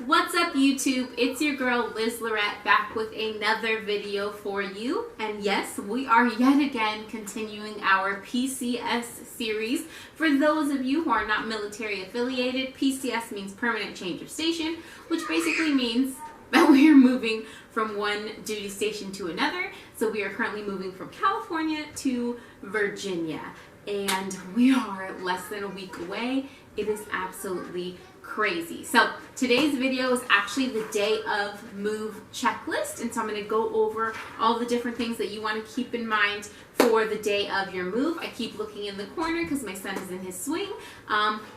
What's up YouTube? It's your girl Liz Lorette back with another video for you. And yes, we are yet again continuing our PCS series. For those of you who are not military affiliated, PCS means permanent change of station, which basically means that we are moving from one duty station to another. So we are currently moving from California to Virginia, and we are less than a week away. It is absolutely crazy. So today's video is actually the day of move checklist, and so I'm going to go over all the different things that you want to keep in mind for the day of your move. I keep looking in the corner because my son is in his swing.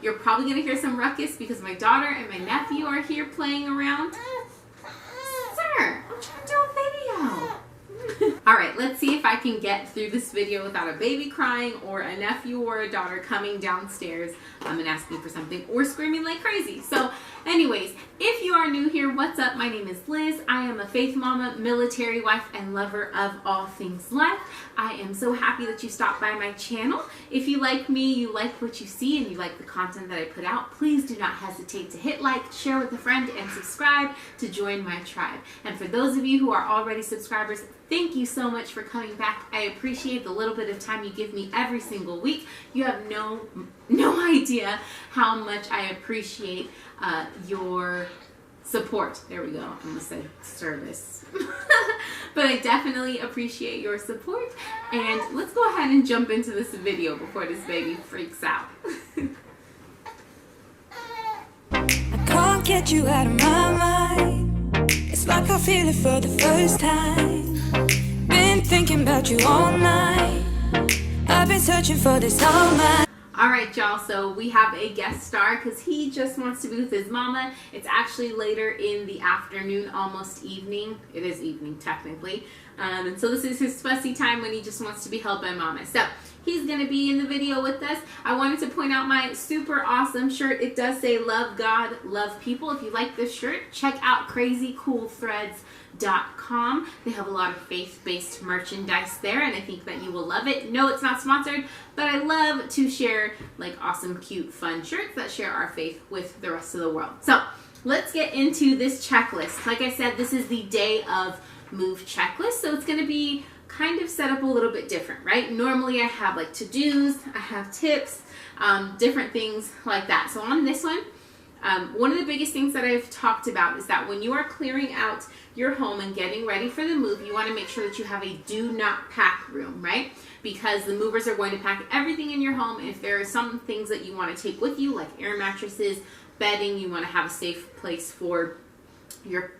You're probably going to hear some ruckus because my daughter and my nephew are here playing around. Sir, I'm trying to do a video. Alright, let's see if I can get through this video without a baby crying or a nephew or a daughter coming downstairs and asking for something or screaming like crazy. So anyways, if you are new here, what's up? My name is Liz. I am a faith mama, military wife, and lover of all things life. I am so happy that you stopped by my channel. If you like me, you like what you see, and you like the content that I put out, please do not hesitate to hit like, share with a friend, and subscribe to join my tribe. And for those of you who are already subscribers, thank you so much for coming back. I appreciate the little bit of time you give me every single week. You have no idea how much I appreciate your support. There we go. I almost said service. But I definitely appreciate your support. And let's go ahead and jump into this video before this baby freaks out. I can't get you out of my mind. It's like I feel it for the first time. Been thinking about you all night. I've been searching for this all my. Alright y'all, so we have a guest star because he just wants to be with his mama. It's actually later in the afternoon, almost evening. It is evening technically. And so this is his fussy time when he just wants to be held by mama. So he's going to be in the video with us. I wanted to point out my super awesome shirt. It does say love God, love people. If you like this shirt, check out crazycoolthreads.com. They have a lot of faith-based merchandise there, and I think that you will love it. No, it's not sponsored, but I love to share like awesome, cute, fun shirts that share our faith with the rest of the world. So let's get into this checklist. Like I said, this is the day of move checklist, so it's going to be kind of set up a little bit different, right? Normally I have like to-dos, I have tips, different things like that. So on this one, one of the biggest things that I've talked about is that when you are clearing out your home and getting ready for the move, you want to make sure that you have a do not pack room, right? Because the movers are going to pack everything in your home. If there are some things that you want to take with you, like air mattresses, bedding, you want to have a safe place for your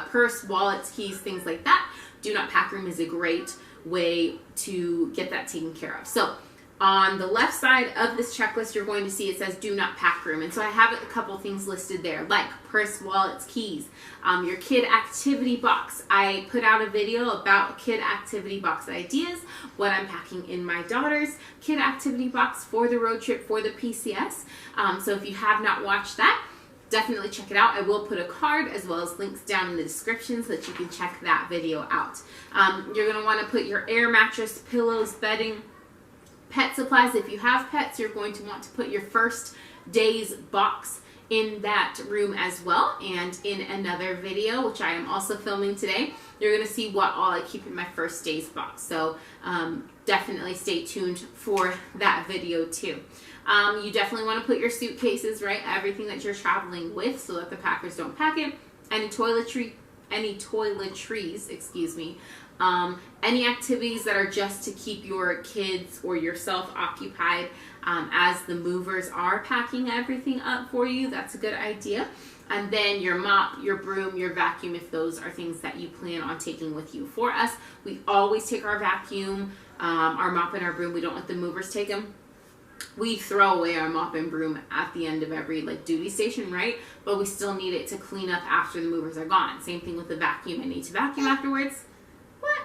purse, wallets, keys, things like that. Do not pack room is a great way to get that taken care of. So on the left side of this checklist, you're going to see it says do not pack room. And so I have a couple things listed there, like purse, wallets, keys, your kid activity box. I put out a video about kid activity box ideas, what I'm packing in my daughter's kid activity box for the road trip for the PCS. So if you have not watched that, definitely check it out. I will put a card as well as links down in the description so that you can check that video out. You're going to want to put your air mattress, pillows, bedding, pet supplies. If you have pets, you're going to want to put your first day's box in that room as well. And in another video, which I am also filming today, you're going to see what all I keep in my first day's box. So definitely stay tuned for that video too. You definitely want to put your suitcases, right? Everything that you're traveling with so that the packers don't pack it. Any toiletries, excuse me. Any activities that are just to keep your kids or yourself occupied as the movers are packing everything up for you. That's a good idea. And then your mop, your broom, your vacuum, if those are things that you plan on taking with you. For us, we always take our vacuum, our mop, and our broom. We don't let the movers take them. We throw away our mop and broom at the end of every duty station, right? But we still need it to clean up after the movers are gone. Same thing with the vacuum. I need to vacuum afterwards. What?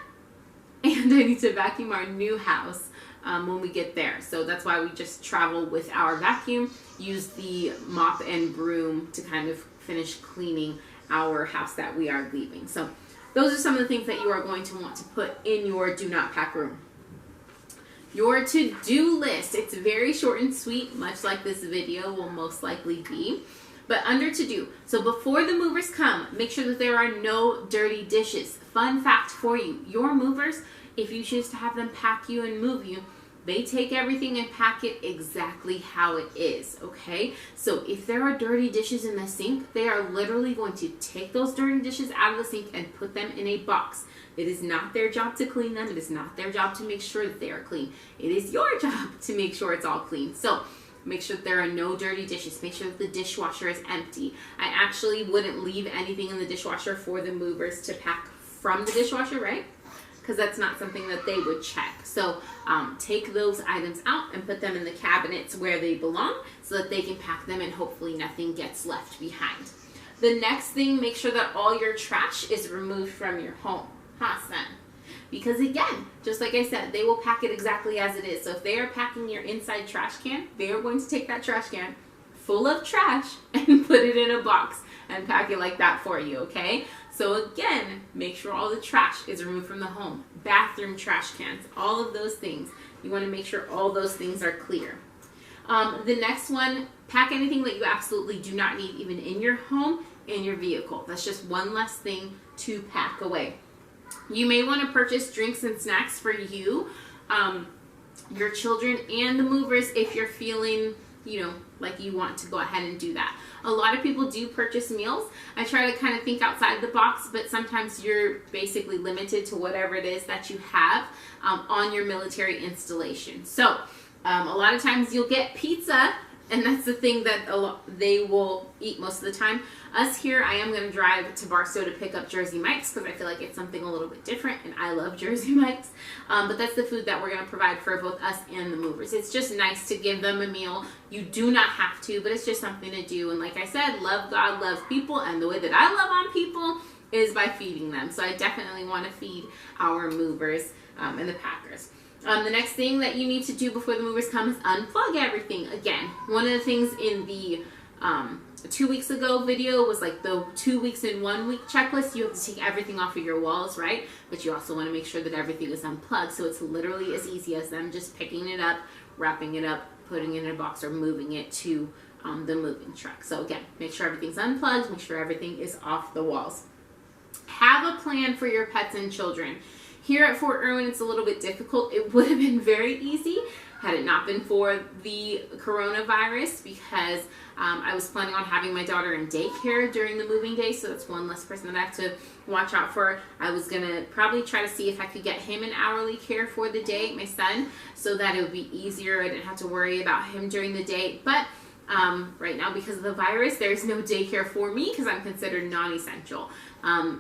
And I need to vacuum our new house when we get there. So that's why we just travel with our vacuum, use the mop and broom to kind of finish cleaning our house that we are leaving. So those are some of the things that you are going to want to put in your do not pack room. Your to-do list. It's very short and sweet, much like this video will most likely be. But under to do. So before the movers come, make sure that there are no dirty dishes. Fun fact for you, your movers, if you choose to have them pack you and move you, they take everything and pack it exactly how it is, okay? So if there are dirty dishes in the sink, they are literally going to take those dirty dishes out of the sink and put them in a box. It is not their job to clean them. It is not their job to make sure that they are clean. It is your job to make sure it's all clean. So make sure that there are no dirty dishes. Make sure that the dishwasher is empty. I actually wouldn't leave anything in the dishwasher for the movers to pack from the dishwasher, right? Because that's not something that they would check. So take those items out and put them in the cabinets where they belong so that they can pack them and hopefully nothing gets left behind. The next thing, make sure that all your trash is removed from your home. Awesome. Because again, just like I said, they will pack it exactly as it is. So if they are packing your inside trash can, they are going to take that trash can full of trash and put it in a box and pack it like that for you, okay? So again, make sure all the trash is removed from the home. Bathroom trash cans, all of those things. You want to make sure all those things are clear. The next one, pack anything that you absolutely do not need even in your home, in your vehicle. That's just one less thing to pack away. You may want to purchase drinks and snacks for you, your children, and the movers if you're feeling, like you want to go ahead and do that. A lot of people do purchase meals. I try to kind of think outside the box, but sometimes you're basically limited to whatever it is that you have on your military installation. So a lot of times you'll get pizza, and that's the thing that they will eat most of the time. Us here, I am going to drive to Barstow to pick up Jersey Mike's because I feel like it's something a little bit different, and I love Jersey Mike's. But that's the food that we're going to provide for both us and the movers. It's just nice to give them a meal. You do not have to, but it's just something to do. And like I said, love God, love people, and the way that I love on people is by feeding them. So I definitely want to feed our movers and the packers. The next thing that you need to do before the movers come is unplug everything. Again, one of the things in the 2 weeks ago video was like the 2 weeks in 1 week checklist. You have to take everything off of your walls, right? But you also want to make sure that everything is unplugged. So it's literally as easy as them just picking it up, wrapping it up, putting it in a box, or moving it to the moving truck. So again, make sure everything's unplugged, make sure everything is off the walls. Have a plan for your pets and children. Here at Fort Irwin, it's a little bit difficult. It would have been very easy had it not been for the coronavirus, because I was planning on having my daughter in daycare during the moving day, so that's one less person that I have to watch out for. I was going to probably try to see if I could get him in hourly care for the day, my son, so that it would be easier. I didn't have to worry about him during the day. But right now, because of the virus, there's no daycare for me because I'm considered non-essential.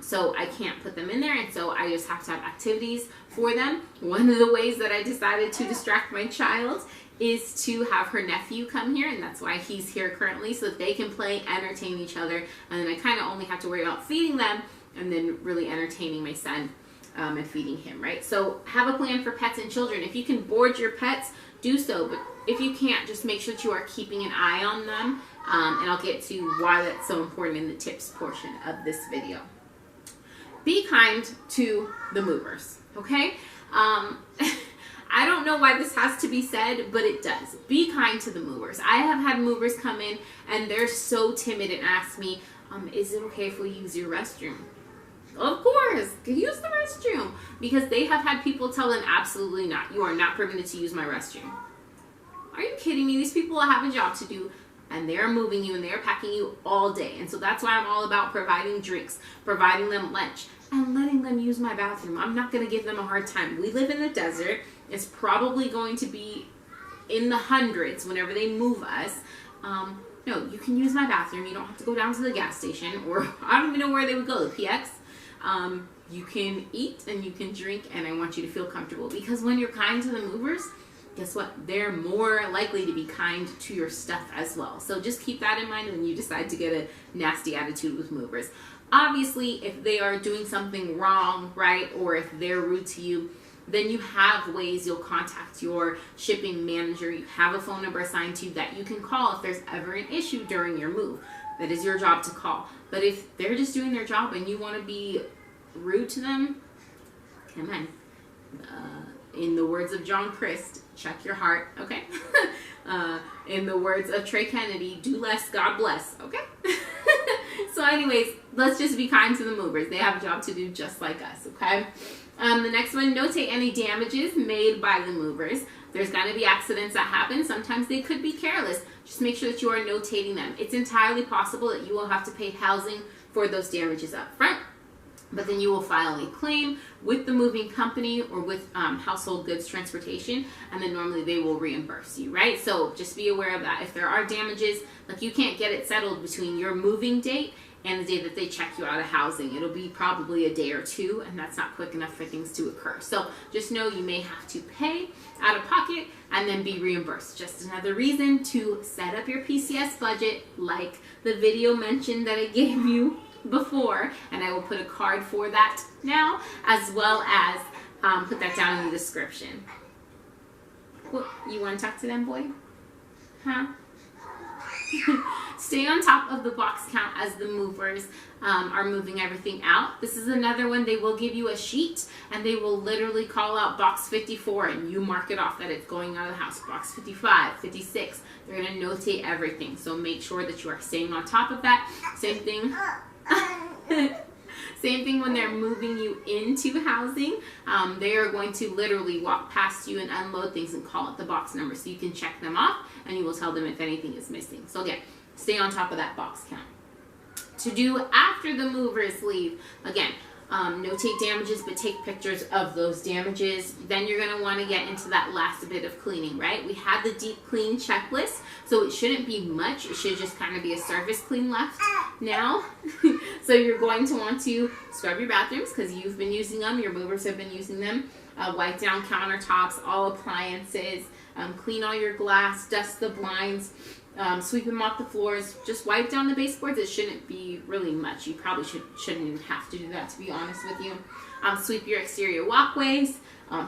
So I can't put them in there, and so I just have to have activities for them. One of the ways that I decided to distract my child is to have her nephew come here, and that's why he's here currently, so that they can play, entertain each other, and then I kind of only have to worry about feeding them and then really entertaining my son and feeding him, right? So have a plan for pets and children. If you can board your pets, do so, but if you can't, just make sure that you are keeping an eye on them, and I'll get to why that's so important in the tips portion of this video. Be kind to the movers, okay? I don't know why this has to be said, but it does. Be kind to the movers. I have had movers come in and they're so timid and ask me, is it okay if we use your restroom? Of course, use the restroom. Because they have had people tell them, absolutely not. You are not permitted to use my restroom. Are you kidding me? These people have a job to do, and they're moving you and they're packing you all day. And so that's why I'm all about providing drinks, providing them lunch, and letting them use my bathroom. I'm not going to give them a hard time. We live in the desert. It's probably going to be in the hundreds whenever they move us. No, you can use my bathroom. You don't have to go down to the gas station, or I don't even know where they would go, the PX. You can eat and you can drink, and I want you to feel comfortable, because when you're kind to the movers, guess what? They're more likely to be kind to your stuff as well. So just keep that in mind when you decide to get a nasty attitude with movers. Obviously, if they are doing something wrong, right, or if they're rude to you, then you have ways you'll contact your shipping manager. You have a phone number assigned to you that you can call if there's ever an issue during your move. That is your job to call. But if they're just doing their job and you want to be rude to them, come on. In the words of John Christ, check your heart, okay? In the words of Trey Kennedy, do less, God bless, okay? So anyways, let's just be kind to the movers. They have a job to do just like us, okay? The next one, notate any damages made by the movers. There's going to be accidents that happen. Sometimes they could be careless. Just make sure that you are notating them. It's entirely possible that you will have to pay housing for those damages up front, but then you will file a claim with the moving company or with household goods transportation, and then normally they will reimburse you, right? So just be aware of that. If there are damages, like you can't get it settled between your moving date and the day that they check you out of housing. It'll be probably a day or two, and that's not quick enough for things to occur. So just know you may have to pay out of pocket and then be reimbursed. Just another reason to set up your PCS budget, like the video mentioned that I gave you before, and I will put a card for that now, as well as put that down in the description. What, you want to talk to them, boy? Huh? Stay on top of the box count as the movers are moving everything out. This is another one. They will give you a sheet, and they will literally call out box 54, and you mark it off that it's going out of the house. Box 55, 56. They're going to notate everything, so make sure that you are staying on top of that. Same thing. Same thing when they're moving you into housing. They are going to literally walk past you and unload things and call out the box number so you can check them off, and you will tell them if anything is missing. So again, stay on top of that box count. To do after the movers leave, again, notate damages, but take pictures of those damages. Then you're going to want to get into that last bit of cleaning, right? We had the deep clean checklist, so it shouldn't be much. It should just kind of be a surface clean left now. So you're going to want to scrub your bathrooms because you've been using them, your movers have been using them, wipe down countertops, all appliances, clean all your glass, dust the blinds, sweep and mop the floors, just wipe down the baseboards. It shouldn't be really much. You probably shouldn't even have to do that, to be honest with you. Sweep your exterior walkways,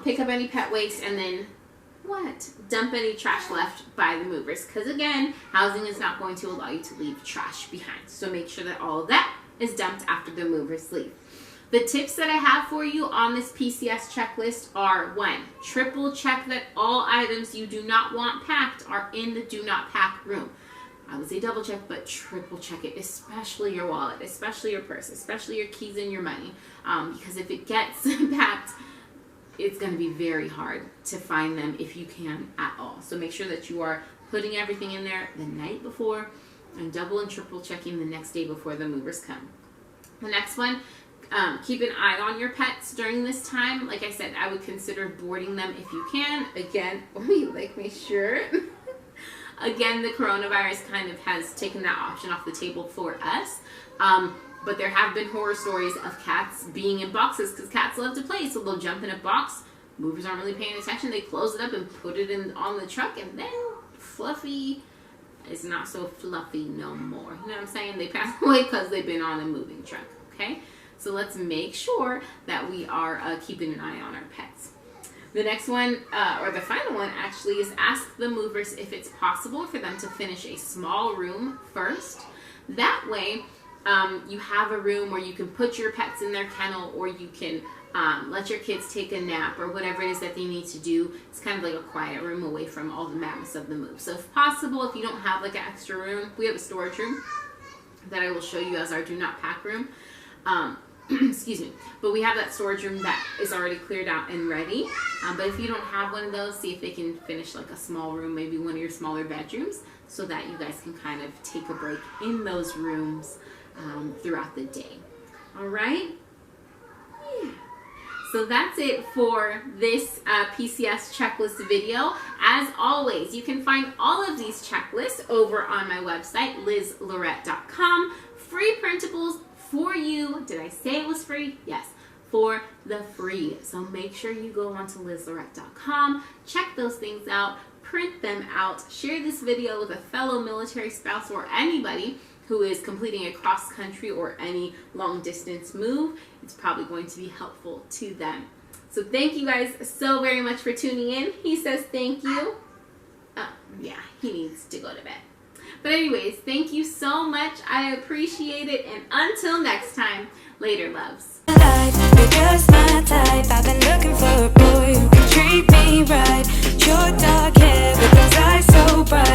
pick up any pet waste, and then dump any trash left by the movers, because again, housing is not going to allow you to leave trash behind. So make sure that all of that is dumped after the movers leave. The tips that I have for you on this PCS checklist are: 1, triple check that all items you do not want packed are in the do not pack room. I would say double check, but triple check it, especially your wallet, especially your purse, especially your keys and your money, because if it gets packed, it's going to be very hard to find them if you can at all. So make sure that you are putting everything in there the night before and double and triple checking the next day before the movers come. The next one, keep an eye on your pets during this time. Like I said, I would consider boarding them if you can. Again, you like my shirt? Again, the coronavirus kind of has taken that option off the table for us. But there have been horror stories of cats being in boxes because cats love to play. So they'll jump in a box. Movers aren't really paying attention. They close it up and put it on the truck, and then Fluffy is not so fluffy no more. You know what I'm saying? They pass away because they've been on a moving truck. Okay? So let's make sure that we are keeping an eye on our pets. The next one, or the final one actually, is ask the movers if it's possible for them to finish a small room first. That way, you have a room where you can put your pets in their kennel, or you can let your kids take a nap, or whatever it is that they need to do. It's kind of like a quiet room away from all the madness of the move. So if possible, if you don't have like an extra room, we have a storage room that I will show you as our do not pack room. Excuse me, but we have that storage room that is already cleared out and ready. But if you don't have one of those, see if they can finish like a small room, maybe one of your smaller bedrooms, so that you guys can kind of take a break in those rooms throughout the day. All right? Yeah. So that's it for this PCS checklist video. As always, you can find all of these checklists over on my website, lizlorette.com. Free printables for you. Did I say it was free? Yes, for the free. So make sure you go onto lizlorette.com, check those things out, print them out, share this video with a fellow military spouse or anybody who is completing a cross-country or any long-distance move. It's probably going to be helpful to them. So thank you guys so very much for tuning in. He says thank you. Yeah, he needs to go to bed. But anyways, thank you so much. I appreciate it. And until next time, later, loves. You're just my type. I've been looking for a boy who can treat me right. Short dark hair with eyes so bright.